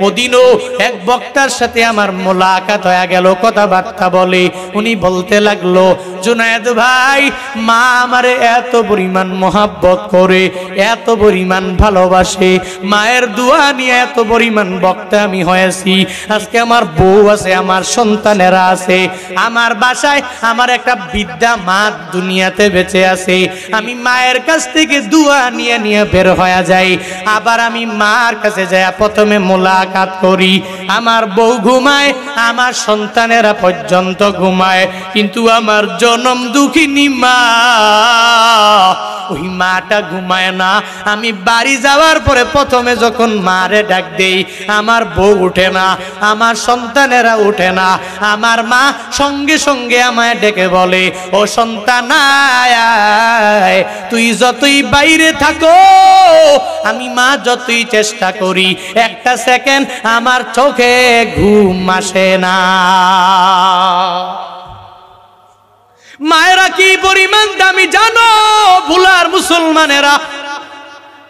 ওদিনও এক বক্তার সাথে আমার মোলাকাত হয়ে গেল, কথাবার্তা বলে। উনি বলতে লাগলো, জুনায়েদ ভাই, মা আমারে এত পরিমাণ মহাব্বত করে, এত পরিমাণ ভালোবাসে, মায়ের দোয়া নিয়ে এত পরিমাণ বক্তা আমি হয়েছি। আজকে আমার বউ আছে, আমার সন্তানেরা আছে, আমার বাসায় আমার একটা বৃদ্ধা মা দুনিয়াতে বেঁচে আছে। আমি মায়ের কাছ থেকে দোয়া নিয়ে নিয়ে বের হয়ে যাই, আবার আমি মার কাছে যাই, প্রথমে মোলাকাত করি। আমার বউ ঘুমায়, আমার সন্তানেরা পর্যন্ত ঘুমায়, কিন্তু আমার জনম দুঃখিনী মা, ওই মাটা ঘুমায় না। আমি বাড়ি যাওয়ার পরে প্রথমে যখন মারে ডাক দেই, আমার বউ উঠে না, আমার সন্তানেরা উঠে না। আমার মা সঙ্গে সঙ্গে আমায় ডেকে বলে, ও সন্তান, তুই যতই বাইরে থাকো, আমি মা যতই চেষ্টা করি, একটা সেকেন্ড আমার চোখে ঘুম আসে না। মায়েরা কি পরিমাণ দামি জানো ভুলার মুসলমানেরা?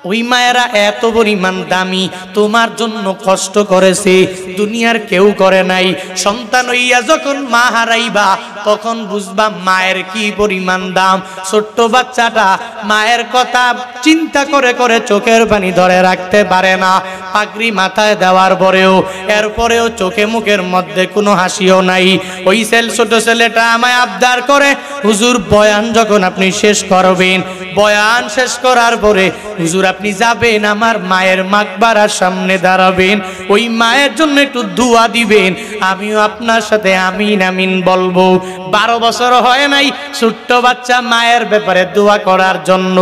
ওই মায়েরা এত পরিমাণ দামি, তোমার জন্য কষ্ট করেছে, দুনিয়ার কেউ করে নাই। সন্তান হইয়া যখন মা হারাইবা, তখন বুঝবা মায়ের কি পরিমাণ দাম। ছোট্ট বাচ্চাটা মায়ের কথা চিন্তা করে করে চোখের পানি ধরে রাখতে পারে না, পাগড়ি মাথায় দেওয়ার পরেও, এরপরেও চোখে মুখের মধ্যে কোনো হাসিও নাই। ওই ছোট ছেলেটা আমায় আবদার করে, হুজুর বয়ান যখন আপনি শেষ করবেন, বয়ান শেষ করার পরে হুজুর আপনি যাবেন আমার মায়ের মাকবারার সামনে দাঁড়াবেন, ওই মায়ের জন্য একটু দোয়া দিবেন, আমিও আপনার সাথে আমিন আমিন বলবো। 12 বছর হয় নাই, ছোট্ট বাচ্চা মায়ের ব্যাপারে দোয়া করার জন্য,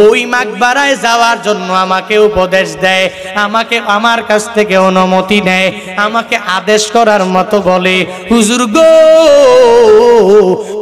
ওই মাকবারায় যাওয়ার জন্য আমাকে উপদেশ দেয়, আমাকে আমার কাছ থেকে অনুমতি নেয়, আমাকে আদেশ করার মতো বলে, হুজুর গো,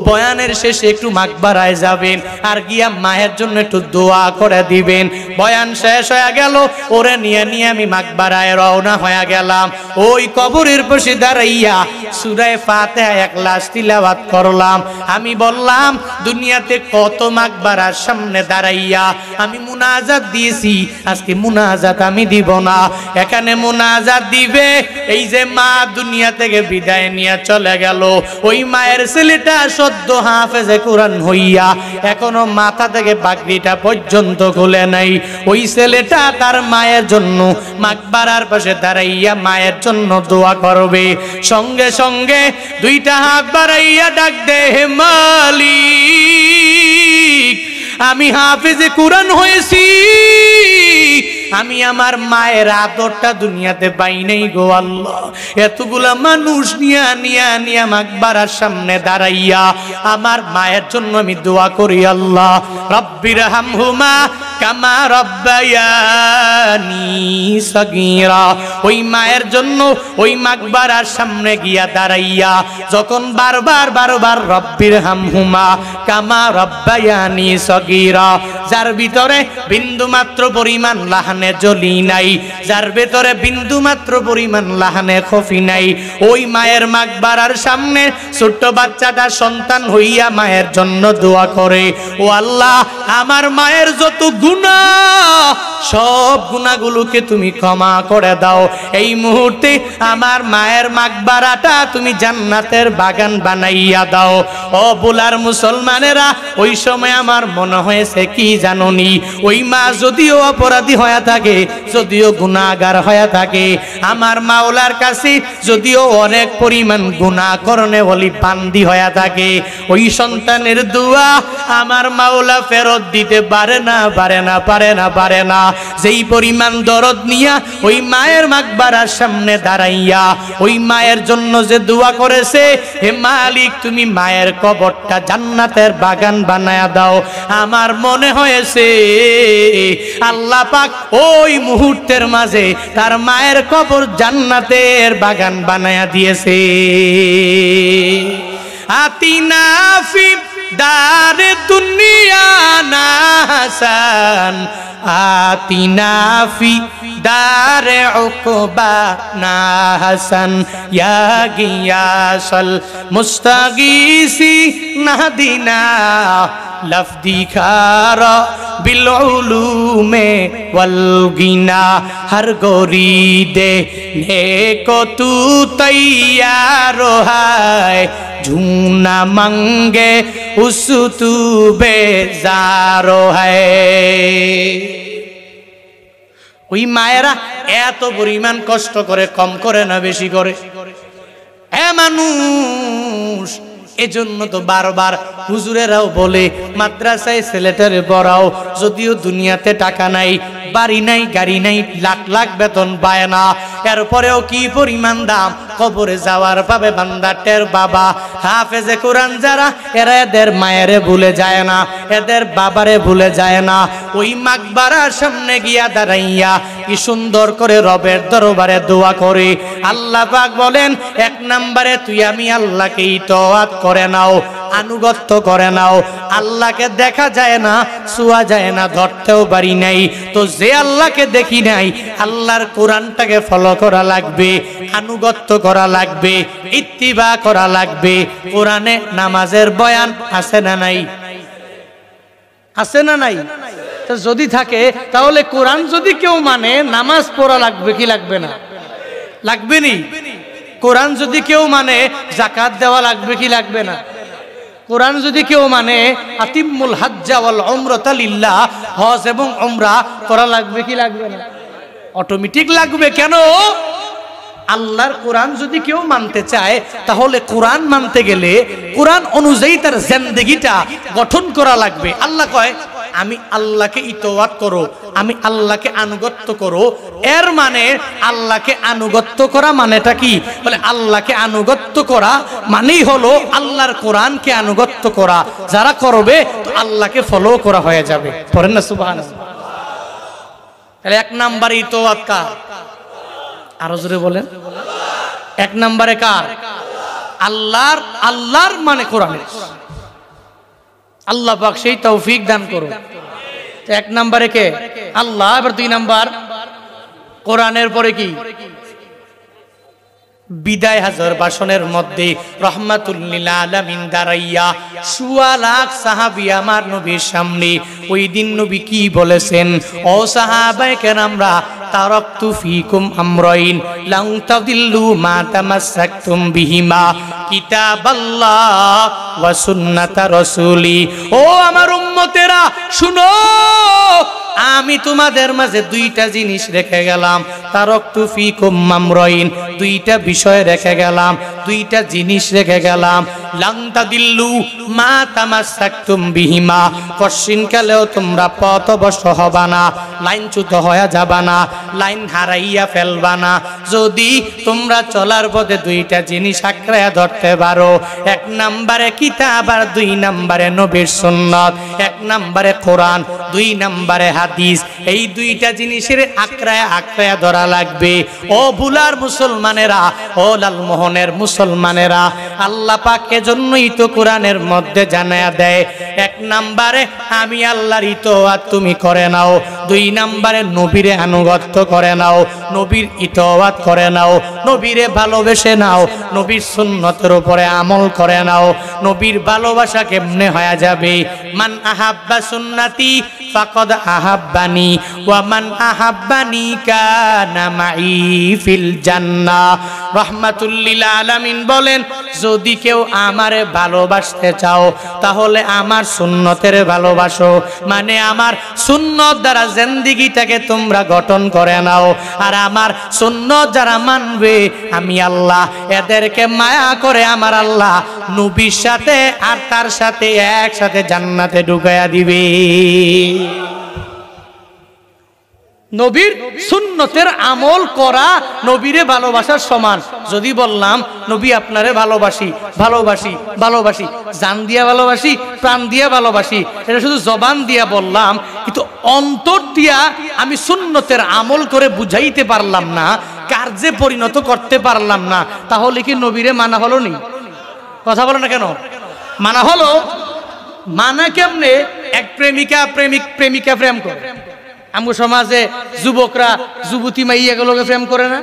বয়ানের শেষে একটু মাকবারায় যাবেন, আর গিয়া মায়ের জন্য একটু দোয়া করে দিবেন। বয়ান শেষ হয়ে গেল, ওরে নিয়ে নিয়ে আমি মাকবারায় রওনা হয়ে গেলাম। ওই কবরের পাশে দাঁড়াইয়া সূরা ফাতিহা ইখলাস তিলাওয়াত করলাম। আমি বললাম, দুনিয়াতে কত মাকবারার সামনে দাঁড়াইয়া আমি মুনাজাত দিয়েছি, আজকে মুনাজাত আমি দিব না, এখানে মুনাজাত দিবে এই যে মা দুনিয়া থেকে বিদায় নিয়ে চলে গেল। ওই মায়ের ছেলেটা সদ্য হাফেজে কোরআন হইয়া এখনো মাথা থেকে পাগড়িটা পর্যন্ত খুলে নাই। ওই ছেলেটা তার মায়ের জন্য মাকবারার পাশে দাঁড়াইয়া মায়ের জন্য দোয়া করবে। সঙ্গে সঙ্গে দুইটা হাত বাড়াইয়া ডাক দে, হে মালিক, আমি হাফেজে কোরআন হয়েছি, আমি আমার মায়ের আদরটা দুনিয়াতে পাই নাই গো আল্লাহ। এতগুলা মানুষ নিয়া নিয়া নিয়া মাকবারার সামনে দাঁড়াইয়া আমার মায়ের জন্য আমি দোয়া করি, আল্লাহ রব্বির হামহুমা কামা রব্বায়ানি সগীরা। ওই মায়ের জন্য ওই মাকবারার সামনে গিয়া দাঁড়াইয়া যখন বারবার বারবার রব্বির হামহুমা কামা রব্বায়ানি সগীরা, যার ভিতরে বিন্দু মাত্র পরিমাণ লাহানে জলি নাই, যার ভিতরে বিন্দু মাত্র পরিমাণ লাহানে খফি নাই, ওই মায়ের মাকবারার সামনে ছোট্ট বাচ্চাটা সন্তান হইয়া মায়ের জন্য দোয়া করে, ও আল্লাহ, আমার মায়ের যত গুনাহ সব গুনাহগুলোকে তুমি ক্ষমা করে দাও। এই মুহূর্তে আমার মায়ের মাকবারাটা তুমি জান্নাতের বাগান বানাইয়া দাও। ও বুলার মুসলমানেরা, ওই সময় আমার মনে হয়েছে কি জানোনি, ওই মা যদিও অপরাধী হয়ে থাকে, যদিও গুনাহগার হয়ে থাকে, আমার মাওলার কাছে যদিও অনেক পরিমাণ গুনাহ করনে বলি বান্দি হয়ে থাকে, ওই সন্তানের দোয়া আমার মাওলা ফেরত দিতে পারে না, পারে না, পারে না, পারে না। যেই পরিমাণ দরদ নিয়া ওই মায়ের মাকবারার সামনে দাঁড়াইয়া ওই মায়ের জন্য যে দোয়া করেছে, হে মালিক, তুমি মায়ের কবরটা জান্নাতের বাগান বানায়া দাও। আমার মনে হয়েছে আল্লাহ পাক ওই মুহূর্তের মাঝে তার মায়ের কবর জান্নাতের বাগান বানায়া দিয়েছে। আতিনা ফি দারে দুনিয়া না হাসান, আতিনা ফি দারে উকবা না হাসান, ইয়া গিয়াসাল মুস্তাগীসি নাহদিনা লফদি খারা बिल उलूमे वल गिना हर गोरी दे ने को तू तैयार है झूना मंगे उस तू बेजारो है। ওই মায়েরা এত পরিমাণ কষ্ট করে, কম করে না বেশি করে? মানুষ এজন্য তো বারবার হুজুরেরাও বলে মাদ্রাসায় ছেলেটারে পড়াও, যদিও দুনিয়াতে টাকা নাই, বাড়ি নাই, গাড়ি নাই, লাখ লাখ বেতন পায় না, এরপরেও কি পরিমাণ দাম, কবরে যাওয়ার পাবে বান্দাটের বাবা। হাফেজে কোরআন যারা, এরা এদের মায়েরে ভুলে যায় না, এদের বাবারে ভুলে যায় না। ওই মাকবারার সামনে গিয়া দাঁড়াইয়া কি সুন্দর করে রবের দরবারে দোয়া করে। আল্লাহ পাক বলেন, এক নম্বরে তুই আমি আল্লাহকে ইতাআত করে নাও, আনুগত্য করে নাও। আল্লাহকে দেখা যায় না, ছোঁয়া যায় না, ধরতেও পারি নাই, তো যে আল্লাহকে দেখি নাই, আল্লাহর কোরআনটাকে ফলো করা লাগবে, আনুগত্য করা লাগবে, ইত্তিবা করা লাগবে। কোরআনে নামাজের বয়ান আছে না নাই? আছে না নাই? তো যদি থাকে তাহলে কোরআন যদি কেউ মানে, নামাজ পড়া লাগবে কি লাগবে না? লাগবে নি? কোরআন যদি কেউ মানে, যাকাত দেওয়া লাগবে কি লাগবে না? কোরআন যদি কেউ মানে, আতিম্মুল হাজ্জা ওয়াল উমরাতা লিল্লাহ, হজ এবং উমরা করা লাগবে কি লাগবে না? অটোমেটিক লাগবে। কেন? আল্লাহর কোরআন যদি কেউ মানতে চায়, তাহলে কোরআন মানতে গেলে কোরআন অনুযায়ী তার জিন্দেগিটা গঠন করা লাগবে। আল্লাহ কয়, আমি আল্লাহকে ইতাআত করো, আমি আল্লাহকে আনুগত্য করো। এর মানে আল্লাহকে আনুগত্য করা মানেটা কি? বলে আল্লাহকে আনুগত্য করা মানেই হলো আল্লাহর কোরআনকে আনুগত্য করা। যারা করবে তো আল্লাহকে ফলো করা হয়ে যাবে। পড়েন না সুবহানাল্লাহ। তাহলে এক নাম্বার ইতাআত কার? আরো জোরে বলেন। এক নম্বরে কার? আল্লাহর। আল্লাহর মানে কোরআনের। আল্লাহ পাক সেই তৌফিক দান করুন। এক নম্বরে কে? আল্লাহ। এবার দুই নাম্বার কোরআনের পরে কি? বিদায় হাজার ভাষণের মধ্যে রহমাতুল লিল আলামিন দাঁড়াইয়া সোয়া লাখ সাহাবী আমার নবীর সামনে ওই দিন নবী কি বলেছেন? ও সাহাবায়ে কেরামরা, তারাকতু ফিকুম আমরাইন লান তাদিল্লু মা তামাসসাকতুম বিহিমা কিতাবাল্লাহ ওয়া সুন্নাতা রাসূলি। ও আমার উম্মতেরা শুনো, আমি তোমাদের মাঝে দুইটা জিনিস রেখে গেলাম। তারাকতু ফিকুম আমরাইন, দুইটা বিষয় রেখে গেলাম, দুইটা জিনিস রেখে গেলাম। লান তাদিল্লু মা তামাসসাকতুম বিহিমা, কশিনকালেও তোমরা পথভ্রষ্ট হবা না, লাইনচ্যুত হয়ে যাবা না, লাইন হারাইয়া ফেলবা না, যদি তোমরা চলার পথে দুইটা জিনিস আঁকড়ায়া ধরতে পারো। এক নম্বরে কিতাব আর দুই নম্বরে নবীর সুন্নাত। এক নম্বরে কোরআন, দুই নম্বরে হাদিস। এই দুইটা জিনিসের আঁকড়ায়া ধরা লাগবে। ও বুলার মুসলমানেরা, ও লালমোহনের মুসলমানেরা, আল্লাহ পাক এজন্যই তো কোরআনের মধ্যে জানায়া দেয়, এক নম্বরে আমি আল্লাহর ইতাআত তুমি করে নাও, দুই নম্বরে নবীরে আনুগত্য করে নাও, নবীর ইতাআত করে নাও, নবীরে ভালোবেসে নাও, নবীর সুন্নতের উপরে আমল করে নাও। নবীর ভালোবাসা কেমনে হয়ে যাবে? মান আহাব্বা সুন্নতি ফাকাদ আহাব্বানি ওয়া মান আহাব্বানি কানা মাই ফিল জান্নাহ। রাহমাতুল লিল আলামিন বলেন, যদি কেউ আমারে ভালোবাসতে চাও তাহলে আমার সুন্নতের ভালোবাসো, মানে আমার সুন্নত দ্বারা জিন্দেগিটাকে তোমরা গঠন করে নাও। আর আমার সুন্নত যারা মানবে, আমি আল্লাহ এদেরকে মায়া করে আমার আল্লাহ নবীর সাথে আর তার সাথে একসাথে জান্নাতে ঢুকাইয়া দিবে। নবীর সুন্নতের আমল করা নবীরে ভালোবাসার সমান। যদি বললাম নবী আপনারে ভালোবাসি ভালোবাসি ভালোবাসি, জান দিয়া ভালোবাসি, প্রাণ দিয়া ভালোবাসি, এটা শুধু জবান দিয়া বললাম, কিন্তু অন্তর দিয়া আমি সুন্নতের আমল করে বুঝাইতে পারলাম না, কার্যে পরিণত করতে পারলাম না, তাহলে কি নবীরে মানা হলো নি? কথা বলো না কেন? মানা হলো। মানা কেমনে? এক প্রেমিকা প্রেমিকা প্রেম করে। আমগো সমাজে যুবকরা যুবতী মাইয়াগুলোকে প্রেম করে না?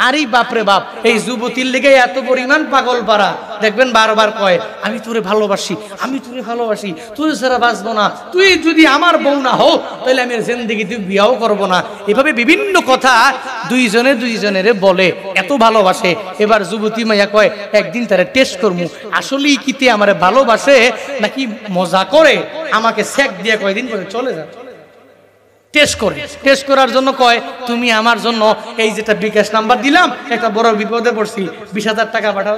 আরে বাপরে বাপ, এই যুবতীর লেগে এত পরিমাণ পাগল পারা, দেখবেন বারবার কয় আমি তোরে ভালোবাসি, আমি তোরে ভালোবাসি, তুই ছাড়া বাঁচবো না, তুই যদি আমার বউ না হো তাহলে আমি জিন্দেগিতে বিয়াও করবো না। এভাবে বিভিন্ন কথা দুইজনের বলে, এত ভালোবাসে। এবার যুবতী মাইয়া কয় একদিন তারা টেস্ট করবো আসলেই কিতে আমার ভালোবাসে নাকি মজা করে, আমাকে সেক দিয়ে কয়দিন করে চলে যা। টেস্ট করার জন্য কয় তুমি আমার জন্য এই যেটা বিকাশ নাম্বার দিলাম, একটা বড় বিপদে পড়ছি, 20,000 টাকা পাঠাও।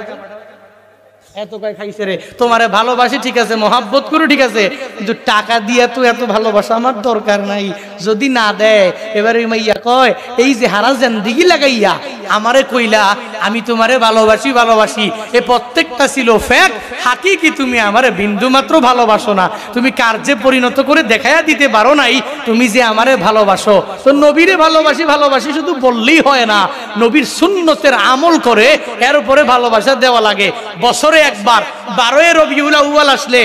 এত কয় খাইছে রে, তোমারে ভালোবাসি ঠিক আছে, মহাব্বত করো ঠিক আছে, কিন্তু টাকা দিয়া তো এত ভালোবাসা আমার দরকার নাই, যদি না দেয়। এবারে মাইয়া কয় এই যে হারা জিন্দেগি লাগাইয়া আমারে কইলা আমি তোমারে ভালোবাসি ভালোবাসি, এ প্রত্যেকটা ছিল ফেক, হাকিকি তুমি আমারে বিন্দু মাত্র ভালোবাসো না, তুমি কার্যে পরিণত করে দেখাইয়া দিতে পারো নাই তুমি যে আমারে ভালোবাসো। তো নবীরে ভালোবাসি ভালোবাসি শুধু বললেই হয় না, নবীর সুন্নতের আমল করে এর উপরে ভালোবাসা দেওয়া লাগে। বছরে একবার 12 রবিউল আউয়াল আসলে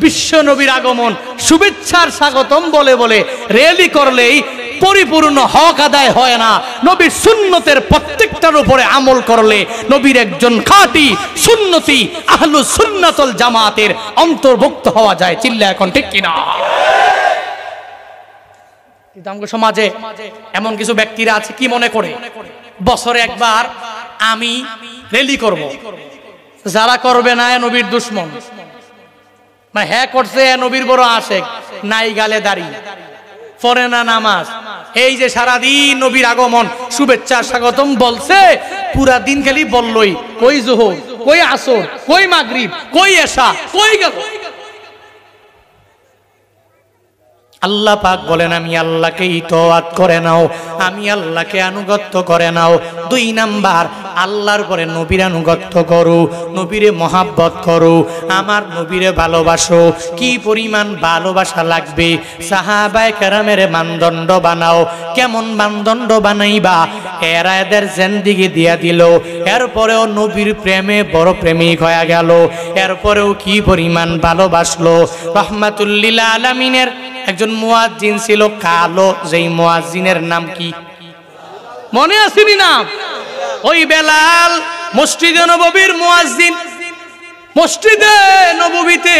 বিশ্ব নবীর আগমন শুভেচ্ছার স্বাগতম বলে বলে র্যালি করলেই পরিপূর্ণ হক আদায় হয় না। নবীর সুন্নতের প্রত্যেকটার উপরে আমল করলে নবীর একজন খাঁটি সুন্নতি আহলুস সুন্নাতুল জামাতের অন্তর্ভুক্ত হওয়া যায়। চিল্লা এখন ঠিক কিনা? কিন্তু আমাদের সমাজে এমন কিছু ব্যক্তিরা আছে কি মনে করে বছরে একবার আমি র্যালি করব, যারা করবে না এ নবীর দুশ্মন, মানে হ্যাঁ করছে এ নবীর বড় আশেক, নাই গালে দাড়ি, পড়ে না নামাজ, এই যে সারাদিন নবীর আগমন শুভেচ্ছা স্বাগতম বলছে, পুরা দিন খালি বললই, কই জোহর, কই আসর, কই মাগরিব, কই এশা, কই গেল। আল্লাহ পাক বলেন আমি আল্লাহকে ইতাআত করে নাও, আমি আল্লাহকে আনুগত্য করে নাও। 2 নাম্বার আল্লাহর পরে নবীর আনুগত্য করো, নবীরে মহাব্বত করো, আমার নবীরে ভালোবাসো। কি পরিমাণ ভালোবাসা লাগবে, সাহাবায়ে কেরামের মানদণ্ড বানাও। কেমন মানদণ্ড বানাইবা? এরা এদের জিন্দেগি দিয়া দিল, এরপরেও নবীর প্রেমে বড় প্রেমিক হয়ে গেল, এরপরেও কি পরিমাণ ভালোবাসলো। রাহমাতুল লিল আলামিনের একজন মুয়াজ্জিন ছিল কালো, যেই মুয়াজ্জিনের নাম কি মনে আসেনি নাম? ওই বেলাল মসজিদে নববীর মুয়াজ্জিন। মসজিদে নববীতে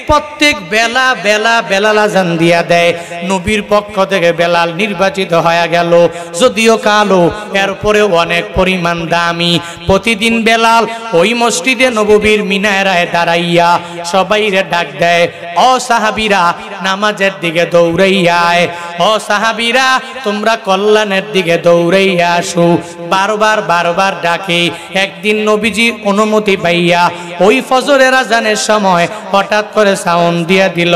প্রত্যেক বেলা বেলা বেলাল আযান দিয়া দেয়, নবীর পক্ষ থেকে বেলাল নির্বাচিত হয়ে গেল। যদিও কালো, এরপরেও অনেক পরিমাণ দামি। প্রতিদিন বেলাল ওই মসজিদে নববীর মিনারায় দাঁড়াইয়া সবাইরে ডাক দেয়, ও সাহাবীরা নামাজের দিকে দৌড়াইয়ায়, ও সাহাবীরা তোমরা কল্যাণের দিকে দৌড়াইয়া আসো। বারবার বারবার ডাকে। একদিন নবীজি অনুমতি পাইয়া ওই ফজরের আযানের সময় হঠাৎ করে সাউন্ড দিয়া দিল,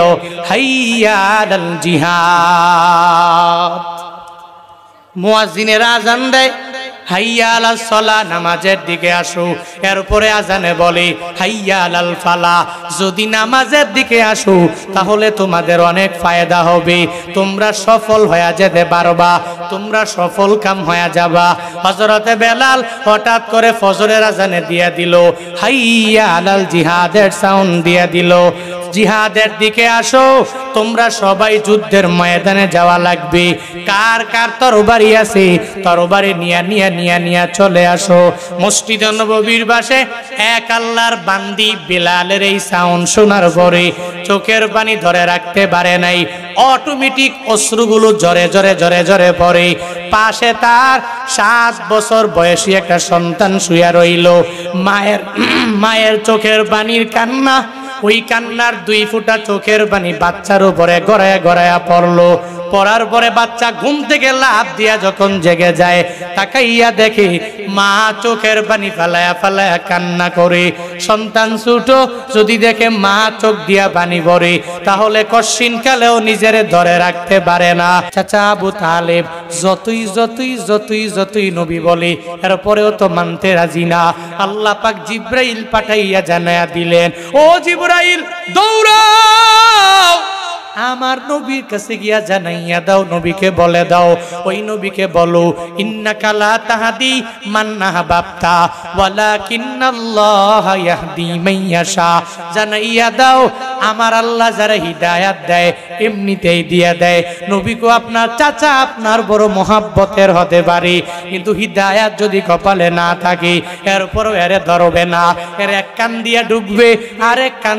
হাইয়া আলাল জিহাদ। মুয়াজ্জিনের আযান দেয়, হাইয়া আলাস সালাহ, নামাজের দিকে আসো। এরপরে আযানে বলে হাইয়া আলাল ফালাহ, যদি নামাজের দিকে আসো তাহলে তোমাদের অনেক ফায়দা হবে, তোমরা সফল হয়ে যেতে পারবা, তোমরা সফল কাম হয়ে যাবা। হযরতে বেলাল হঠাৎ করে ফজরের আযানে দিয়া দিল, হাইয়া আলাল জিহাদের সাউন্ড দিয়া দিল, জিহাদের দিকে আসো, তোমরা সবাই যুদ্ধের ময়দানে যাওয়া লাগবে। কার কার তরবারি আছে তরবারি নিয়া নিয়া নিয়া নিয়া চলে আসো। মসজিদে নববীর পাশে এক আল্লাহর বান্দি বেলালের এই সাউন্ড শোনার পরে চোখের পানি ধরে রাখতে পারে নাই, অটোমেটিক অশ্রুগুলো জরে জরে জরে জরে পড়ে। পাশে তার 7 বছর বয়সী একটা সন্তান শুয়ে রইল। মায়ের চোখের পানির কান্না, ওই কান্নার 2 ফোঁটা চোখের পানি বাচ্চার উপরে গড়ায়া গড়ায়া পড়লো। পড়ার পরে বাচ্চা ঘুম থেকে লাফ দিয়া যখন জেগে যায়, তাকাইয়া দেখে মা চোখের পানি ফালায়া ফালায়া কান্না করে। সন্তান ছোট, যদি দেখে মা চোখ দিয়া পানি পড়ে তাহলে কশিন কালেও নিজের ধরে রাখতে পারে না। চাচা আবু তালেব যতই যতই যতই যতই নবী বলে এরপরেও তো মানতে রাজি না। আল্লাহ পাক জিব্রাইল পাঠাইয়া জানায়া দিলেন, ও জিব্রাইল দৌড়াও, আমার নবীর কাছে গিয়া জানাইয়া দাও, নবীকে বলে দাও, ওই নবীকে বলো ইন্নাকা লা তাহদি মান আহবাবতা ওয়ালাকিন্নাল্লাহা ইয়াহদি মান ইয়াশা। জানাইয়া দাও আমার আল্লাহ যারা হিদায়াত দেয় এমনিতেই দিয়ে দেয়। নবীকে আপনার চাচা আপনার বড় মহাব্বতের হতে পারে, কিন্তু হিদায়াত যদি কপালে না থাকে এরপরও এরে ধরবে না। এর এক কান দিয়া ঢুকবে, আরেক কান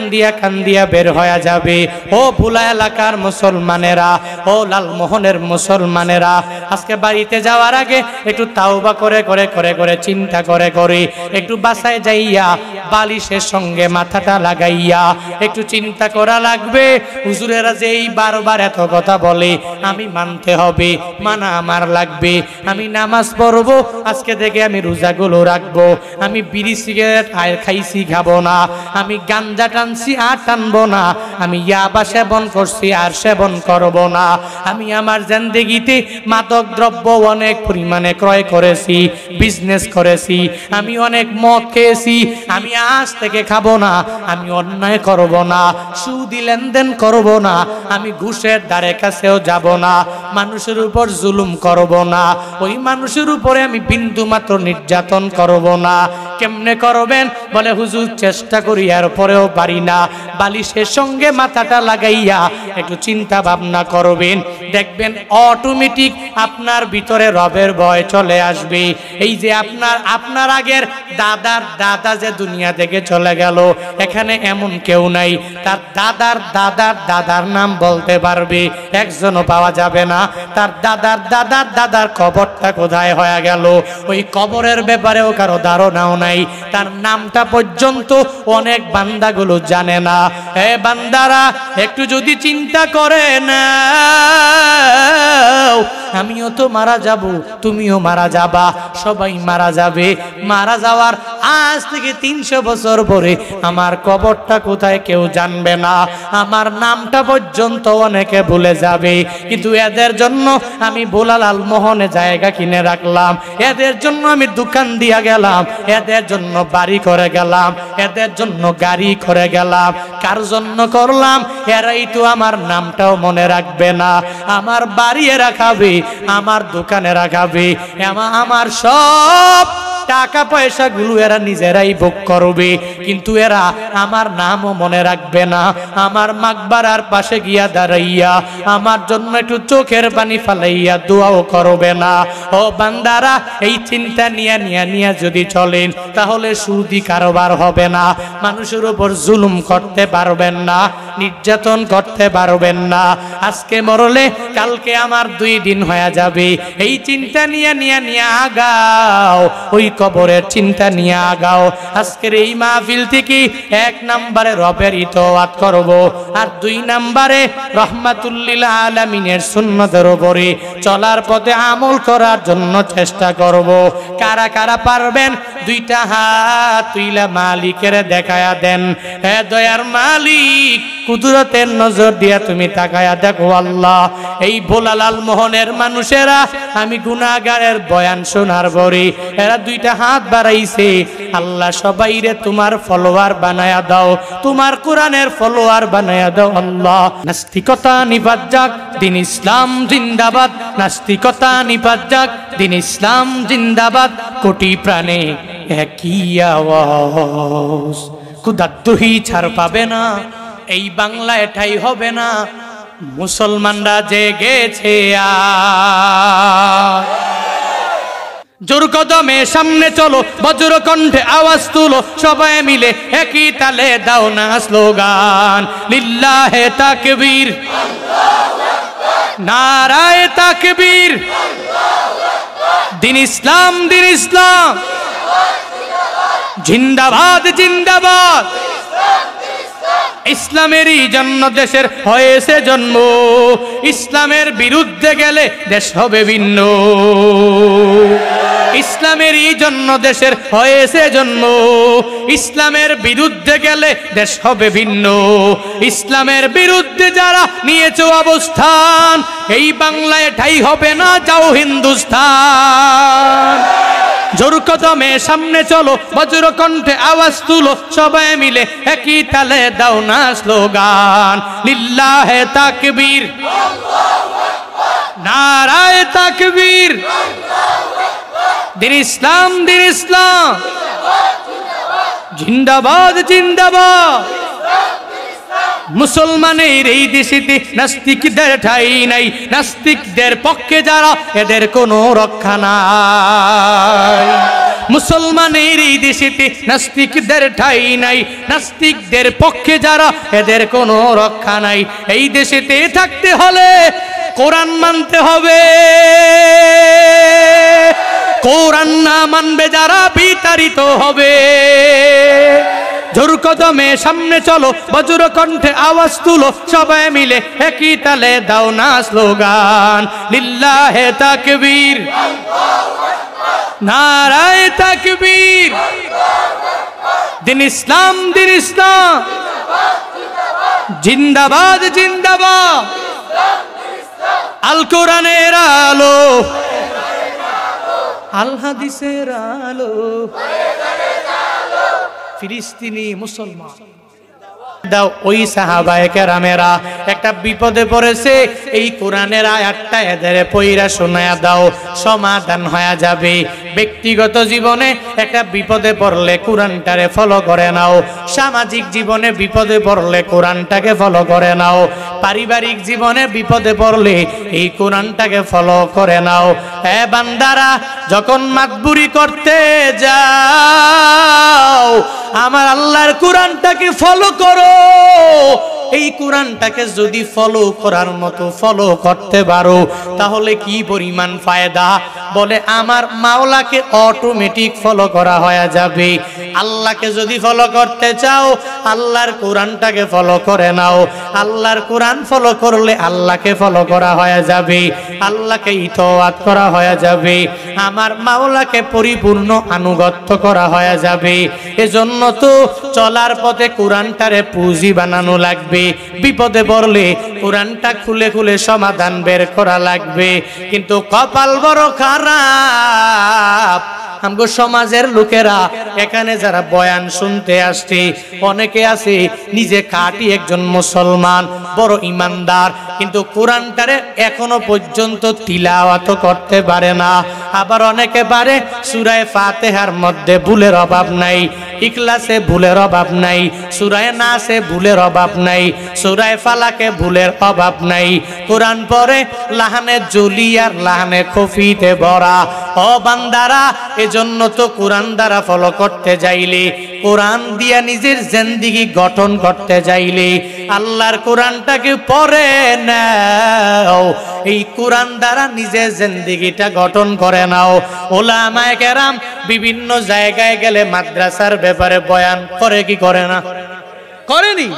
দিয়া বের হয়ে যাবে। ও ভোলা এলাকার মুসলমানেরা, ও লালমোহনের মুসলমানেরা, আজকে বাড়িতে যাওয়ার আগে একটু তাওবা করে করে করে করে চিন্তা করে করে একটু বাসায় যাইয়া বালিশের সঙ্গে মাথাটা লাগাইয়া একটু চিন্তা করা লাগবে। হুজুরেরা যে এই বারবার এত কথা বলে আমি মানতে হবে, মানা আমার লাগবে। আমি নামাজ পড়বো, আজকে থেকে আমি রোজাগুলো রাখবো। আমি বিড়ি সিগারেট আর খাইছি খাবো না, আমি গাঞ্জা টানছি আর টানবো না, আমি ইয়াবা সেবন করছি আর সেবন করব না। আমি আমার জিন্দেগিতে মাদক দ্রব্য অনেক পরিমাণে ক্রয় করেছি, বিজনেস করেছি, আমি অনেক মদ খেয়েছি, আমি আজ থেকে খাবো না। আমি অন্যায় করব না, সুদি লেনদেন করব না, আমি ঘুষের ধারে কাছেও যাব না, মানুষের উপর জুলুম করব না, ওই মানুষের উপরে আমি বিন্দু মাত্র নির্যাতন করব না। কেমনে করবেন? বলে হুজুর চেষ্টা করি এরপরেও পারি না। বালিশের সঙ্গে মাথাটা লাগাইয়া একটু চিন্তা ভাবনা করবেন, দেখবেন অটোমেটিক আপনার ভিতরে রবের ভয় চলে আসবে। এই যে আপনার আগের দাদার দাদা যে দুনিয়া থেকে চলে গেল, এখানে এমন কেউ নাই তার দাদার দাদার দাদার নাম বলতে পারবে, একজনও পাওয়া যাবে না। তার দাদার দাদার দাদার কবরটা কোথায় হয়ে গেল ওই কবরের ব্যাপারেও কারো ধারণাও নাই, তার নামটা পর্যন্ত অনেক বান্দাগুলো জানে না। হে বান্দারা, একটু যদি চিন্তা করে না, আমিও তো মারা যাব, তুমিও মারা যাবা, সবাই মারা যাবে। মারা যাওয়ার আজ থেকে 300 বছর পরে আমার কবরটা কোথায় কেউ জানবে না, আমার নামটা পর্যন্ত অনেকে ভুলে যাবে। কিন্তু এদের জন্য আমি ভোলা লালমোহনে জায়গা কিনে রাখলাম, এদের জন্য আমি দোকান দিয়া গেলাম, এদের জন্য বাড়ি করে গেলাম, এদের জন্য গাড়ি করে গেলাম। কার জন্য করলাম? এরাই তো আমার নামটাও মনে রাখবে না, আমার বাড়ি এরা খাবে, আমার দোকানে রাখাবে, আমার সব টাকা পয়সা গুলো এরা নিজেরাই ভোগ করবে, কিন্তু এরা আমার নামও মনে রাখবে না। আমার মাকবারার পাশে গিয়া দাঁড়াইয়া আমার জন্য একটু চোখের পানি ফালাইয়া দোয়াও করবে না। ও বান্দারা, এই চিন্তা নিয়ে যদি চলেন তাহলে সুদি কারবার হবে না, মানুষের উপর জুলুম করতে পারবেন না, নির্যাতন করতে পারবেন না। আজকে মরলে কালকে আমার 2 দিন হয়ে যাবে, এই চিন্তা নিয়ে আগাও, ওই কবরের চিন্তা নিয়ে আগাও। আজকের এই মাহফিল থেকে 1 নম্বরে রবের ইতাআত করব, আর 2 নম্বরে রহমাতুল্লিল আলামিনের সুন্নতের উপরে চলার পথে আমল করার জন্য চেষ্টা করব। কারা কারা পারবেন 2টা হাত তুইলা মালিকের দেখায়া দেন। হে দয়ার মালিক, কুদরতের নজর দিয়া তুমি তাকায়া দেখো আল্লাহ, এই ভোলা লালমোহনের মানুষেরা আমি গুনাহগারের বয়ান শোনার পরে এরা 2টা হাত বাড়াইছে। আল্লাহ, সবাইরে তোমার ফলোয়ার বানায়া দাও, তোমার কোরআনের ফলোয়ার বানায়া দাও আল্লাহ। নাস্তিকতা নিপাত যাক, দিন ইসলাম জিন্দাবাদ, নাস্তিকতা নিপাত যাক, দিন ইসলাম জিন্দাবাদ। কোটি প্রাণে একই আওয়াজ, ক্ষুধাদ্রোহী ছাড় পাবে না, এই বাংলা এটাই হবে না। মুসলমানরা জেগেছে জোর কদমে সামনে চলো, বজ্র কণ্ঠে আওয়াজ তুলো, সবাই মিলে একই তালে দাও না স্লোগান, লিল্লাহে তাকবীর, নারায়ে তাকবীর, দিন ইসলাম, দিন ইসলাম জিন্দাবাদ, জিন্দাবাদ। ইসলামেরই জন্য দেশের হয়েছে জন্ম, ইসলামের বিরুদ্ধে গেলে দেশ হবে ভিন্ন। ইসলামেরই জন্য দেশের হয়েছে জন্ম, ইসলামের বিরুদ্ধে গেলে দেশ হবে ভিন্ন। ইসলামের বিরুদ্ধে যারা নিয়েছে অবস্থান, এই বাংলায় ঠাই হবে না, যাও হিন্দুস্তান। জোর কদমে সামনে চলো, বজ্র কণ্ঠে আওয়াজ তুলো, সবাই মিলে একই তালে দাও না স্লোগান, লিল্লাহে তাকবীর, নারায়ে তাকবীর, দিন ইসলাম, দিন ইসলাম জিন্দাবাদ, জিন্দাবাদ, মুসলমানের এই দেশেতে নাস্তিকদের ঠাঁই নাই, নাস্তিকদের পক্ষে যারা এদের কোনো রক্ষা নাই। মুসলমানের এই দেশেতে নাস্তিকদের ঠাঁই নাই, নাস্তিকদের পক্ষে যারা এদের কোনো রক্ষা নাই। এই দেশেতে থাকতে হলে কোরআন মানতে হবে, কোরআন না মানবে যারা বিতাড়িত হবে। জোর কদমে সামনে চলো, বজ্র কণ্ঠে আওয়াজ তুলো, সবাই মিলে একই তালে দাও না স্লোগান, লিল্লাহে তাকবীর, নারায়ে তাকবীর, দিন ইসলাম, দিন ইসলাম, জিন্দাবাদ জিন্দাবাদ, আল কোরআনের আলো, আল হাদিসের আলো, ফিলিস্তিনি মুসলমান দাও। ওই সাহাবায়ে কেরামেরা একটা বিপদে পড়েছে, এই কোরআনের আয়াতটা এদের পয়রা শোনায়া দাও, সমাধান হয়ে যাবে। ব্যক্তিগত জীবনে একটা বিপদে পড়লে কোরআনটারে ফলো করে নাও, সামাজিক জীবনে বিপদে পড়লে কোরআনটাকে ফলো করে নাও, পারিবারিক জীবনে বিপদে পড়লে এই কোরআনটাকে ফলো করে নাও। এ বান্দারা, যখন মাতবুরি করতে যাও আমার আল্লাহর কোরআনটাকে ফলো করো। এই কোরআনটাকে যদি ফলো করার মতো ফলো করতে পারো তাহলে কি পরিমাণ ফায়দা। বলে আমার মাওলাকে অটোমেটিক ফলো করা হয়ে যাবে। আল্লাহকে যদি ফলো করতে চাও আল্লাহর কোরআনটাকে ফলো করে নাও, আল্লাহর কোরআন ফলো করলে আল্লাহকে ফলো করা হয়ে যাবে, আল্লাহকে ইতাআত করা হয়ে যাবে, আমার মাওলাকে পরিপূর্ণ আনুগত্য করা হয়ে যাবে। এজন্য তো চলার পথে কোরআনটারে পুঁজি বানানো লাগবে, বিপদে পড়লে কোরআনটা খুলে খুলে সমাধান বের করা লাগবে। কিন্তু কপাল বড় খারাপ, আমগো সমাজের লোকেরা এখানে যারা বয়ান শুনতে আসছে অনেকে আছে নিজে খাঁটি একজন মুসলমান, বড় ইমানদার, কিন্তু কোরআনটারে এখনো পর্যন্ত তিলাওয়াত করতে পারে না। আবার অনেকে পারে, সূরা ফাতিহার মধ্যে ভুলের অভাব নাই, ইখলাসে ভুলের অভাব নাই, সূরা নাসে ভুলের অভাব নাই, সূরা ফালাকে ভুলের অভাব নাই। কোরআন পড়ে লাহানে জলি আর লাহানে খফিতে ভরা। ও বান্দারা, এজন্য তো কোরআন দ্বারা ফলো করতে যাইলে, কোরআন দিয়া নিজের জিন্দেগি গঠন করতে যাইলে আল্লাহর কোরআনটাকে পড়ে নাও, এই কোরআন দ্বারা নিজের জিন্দেগিটা গঠন করে নাও। উলামায়ে কেরাম বিভিন্ন জায়গায় গেলে মাদ্রাসার ব্যাপারে বয়ান করে কি করে না? করেনি?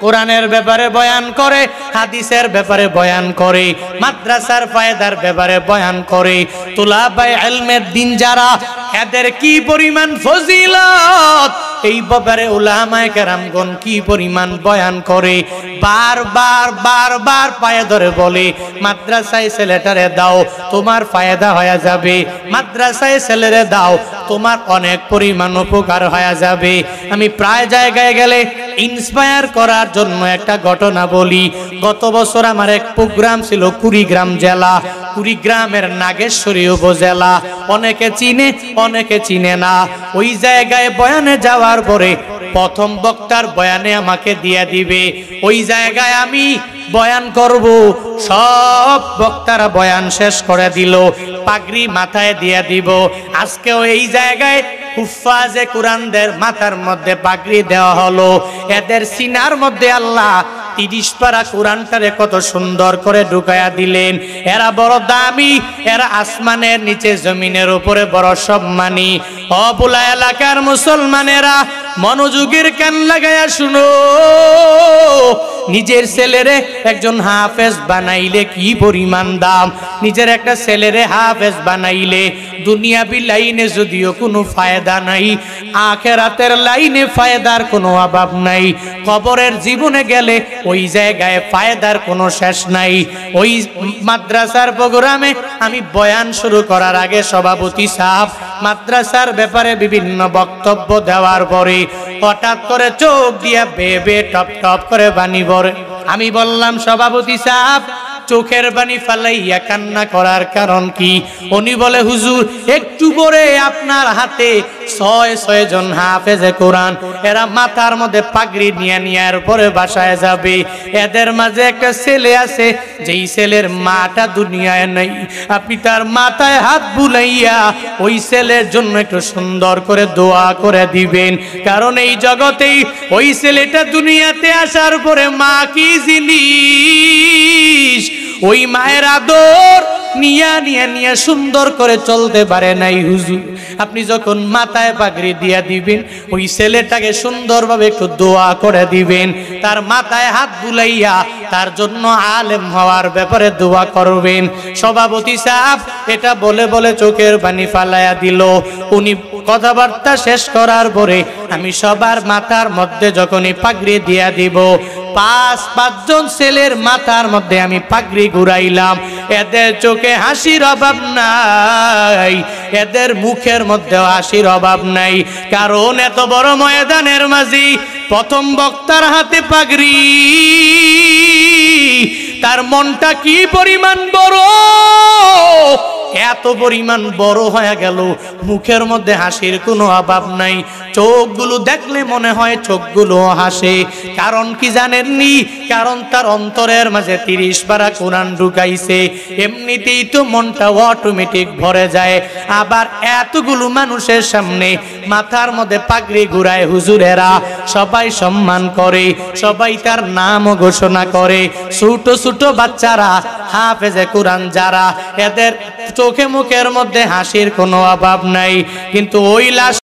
কোরআনের ব্যাপারে বয়ান করে, হাদিসের ব্যাপারে বয়ান করে, মাদ্রাসার ফায়দার ব্যাপারে বয়ান করে। তুলাবায়ে ইলমের দিন যারা, এদের কি পরিমাণ ফজিলত এই ব্যাপারে উলামায়ে কেরামগণ কি পরিমাণ বয়ান করে। বারবার বারবার পায়ে ধরে বলে, মাদ্রাসায় ছেলেটারে দাও তোমার ফায়দা হয়ে যাবে, মাদ্রাসায় ছেলেরে দাও তোমার অনেক পরিমাণ উপকার হয়ে যাবে। আমি প্রায় জায়গায় গেলে ইন্সপায়ার করার জন্য একটা ঘটনা বলি। গত বছর আমার এক প্রোগ্রাম ছিল কুড়িগ্রাম জেলা, কুড়িগ্রামের নাগেশ্বরী উপজেলা। অনেকে চিনে অনেকে চিনে না। ওই জায়গায় বয়ানে যাওয়ার পরে প্রথম বক্তার বয়ানে আমাকে দিয়ে দিবে, ওই জায়গায় আমি বয়ান করব। সব বক্তারা বয়ান শেষ করে দিল, পাগড়ি মাথায় দিয়ে দিব। আজকেও এই জায়গায় হুফাজে কোরআনদের মাথার মধ্যে পাগড়ি দেওয়া হলো। এদের সিনার মধ্যে আল্লাহ 30 পারা কোরআনটারে কত সুন্দর করে ঢুকায়া দিলেন। এরা বড় দামি, এরা আসমানের নিচে জমিনের উপরে বড় সম্মানী। অবুলা এলাকার মুসলমানেরা মনোযোগের কান লাগায়া শুনো, নিজের ছেলেরে একজন হাফেজ বানাইলে কি পরিমাণ দাম। নিজের একটা ছেলেরে হাফেজ বানাইলে দুনিয়াবি লাইনে যদিও কোনো ফায়দা নাই, আখিরাতের লাইনে ফায়দার কোনো অভাব নাই। কবরের জীবনে গেলে ওই জায়গায় ফায়দার কোনো শেষ নাই। ওই মাদ্রাসার প্রোগ্রামে আমি বয়ান শুরু করার আগে সভাপতি সাহেব মাদ্রাসার ব্যাপারে বিভিন্ন বক্তব্য দেওয়ার পরে হঠাৎ করে চোখ দিয়া বেবে টপ টপ করে পানি পড়ে। আমি বললাম, সভাপতি সাহেব চোখের পানি ফালাইয়া কান্না করার কারণ কি? উনি বলে হুজুর একটু পরে আপনার হাতে 6 জন হাফেজে কোরআন, এরা মাথার মধ্যে পাগড়ি নিয়ে নিয়ার পরে বাসায় যাবে। এদের মাঝে একটা ছেলে আছে, যেই ছেলের মাটা দুনিয়ায় নেই। আপনি তার মাথায় হাত বুলাইয়া ওই ছেলের জন্য একটু সুন্দর করে দোয়া করে দিবেন, কারণ এই জগতেই ওই ছেলেটা দুনিয়াতে আসার পরে মা কি জিনিস, ওই মায়ের আদর নিয়া নিয়া নিয়া সুন্দর করে চলতে পারে নাই। হুজুর আপনি যখন মাথায় পাগড়ি দিয়া দিবেন, ওই ছেলেটাকে সুন্দরভাবে একটু দোয়া করে দিবেন, তার মাথায় হাত বুলাইয়া তার জন্য আলেম হওয়ার ব্যাপারে দোয়া করবেন। সভাপতি সাহেব এটা বলে বলে চোখের পানি ফালাইয়া দিল। উনি কথাবার্তা শেষ করার পরে আমি সবার মাথার মধ্যে যখনই পাগড়ি দিয়া দিব, 5 জন ছেলের মাথার মধ্যে আমি পাগড়ি ঘুরাইলাম। এদের চোখে হাসির অভাব নাই, এদের মুখের মধ্যে হাসির অভাব নাই, কারণ এত বড় ময়দানের মাঝি প্রথম বক্তার হাতে পাগড়ি, তার মনটা কি পরিমাণ বড়, এত পরিমাণ বড় হয়ে গেল, মুখের মধ্যে হাসির কোনো অভাব নাই। চোখগুলো দেখলে মনে হয় চোখগুলো হাসে। কারণ কি জানেননি? কারণ তার অন্তরের মাঝে 30 পারা কোরআন ঢুকাইছে। এমনিতেই তো মনটা অটোমেটিক ভরে যায়। আবার এতগুলো মানুষের সামনে মাথার মধ্যে পাগড়ি ঘুরায় হুজুরেরা, সবাই সম্মান করে, সবাই তার নামও ঘোষণা করে। ছোট ছোট বাচ্চারা হাফেজে কোরআন যারা, এদের চোখে মুখের মধ্যে হাসির কোনো অভাব নাই। কিন্তু ওই লাশ